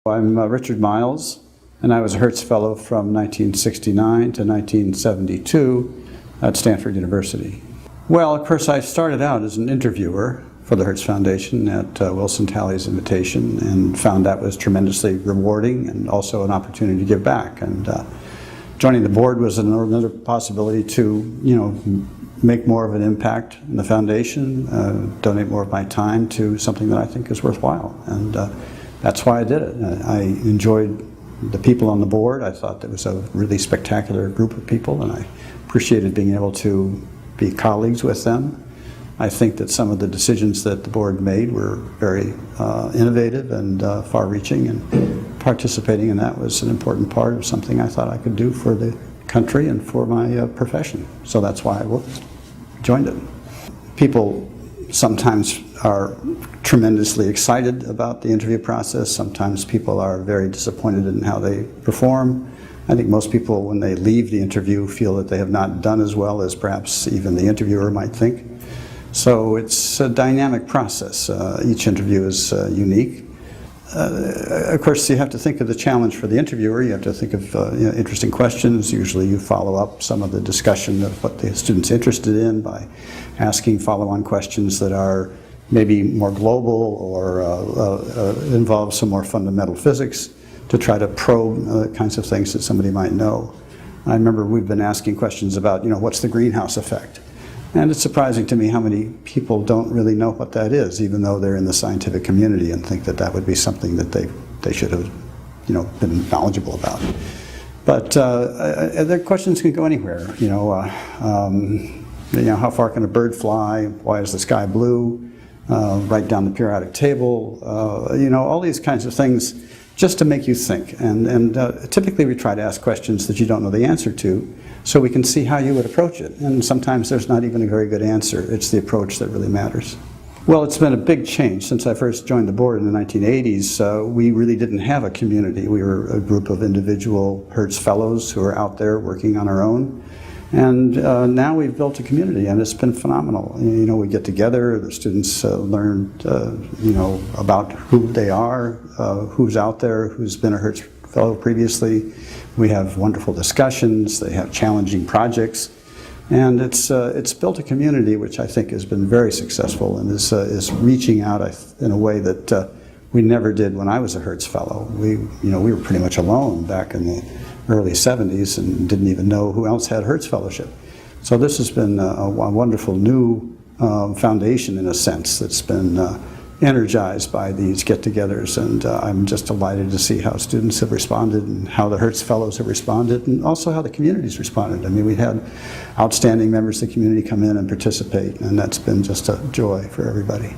I'm Richard Miles, and I was a Hertz Fellow from 1969 to 1972 at Stanford University. Well, of course, I started out as an interviewer for the Hertz Foundation at Wilson Talley's invitation, and found that was tremendously rewarding and also an opportunity to give back. And joining the board was another possibility to, make more of an impact in the foundation, donate more of my time to something that I think is worthwhile. And that's why I did it. I enjoyed the people on the board. I thought there was a really spectacular group of people, and I appreciated being able to be colleagues with them. I think that some of the decisions that the board made were very innovative and far-reaching, and participating in that was an important part of something I thought I could do for the country and for my profession. So that's why I joined it. People sometimes are tremendously excited about the interview process. Sometimes people are very disappointed in how they perform. I think most people, when they leave the interview, feel that they have not done as well as perhaps even the interviewer might think. So it's a dynamic process. Each interview is unique. Of course, you have to think of the challenge for the interviewer. You have to think of interesting questions. Usually you follow up some of the discussion of what the student's interested in by asking follow-on questions that are maybe more global or involve some more fundamental physics to try to probe kinds of things that somebody might know. I remember we've been asking questions about, what's the greenhouse effect? And it's surprising to me how many people don't really know what that is, even though they're in the scientific community, and think that that would be something that they should have, been knowledgeable about. But the questions can go anywhere. How far can a bird fly? Why is the sky blue? Write down the periodic table. All these kinds of things, just to make you think. And typically we try to ask questions that you don't know the answer to, so we can see how you would approach it. And sometimes there's not even a very good answer. It's the approach that really matters. Well, it's been a big change. Since I first joined the board in the 1980s, we really didn't have a community. We were a group of individual Hertz Fellows who are out there working on our own. And now we've built a community, and it's been phenomenal. We get together, the students learn, about who they are, who's out there, who's been a Hertz Fellow previously. We have wonderful discussions, they have challenging projects, and it's built a community which I think has been very successful and is reaching out in a way that we never did when I was a Hertz Fellow. We were pretty much alone back in the early 70s and didn't even know who else had Hertz Fellowship. So this has been a wonderful new foundation, in a sense, that's been energized by these get-togethers, and I'm just delighted to see how students have responded and how the Hertz Fellows have responded, and also how the community's responded. I mean, we had outstanding members of the community come in and participate, and that's been just a joy for everybody.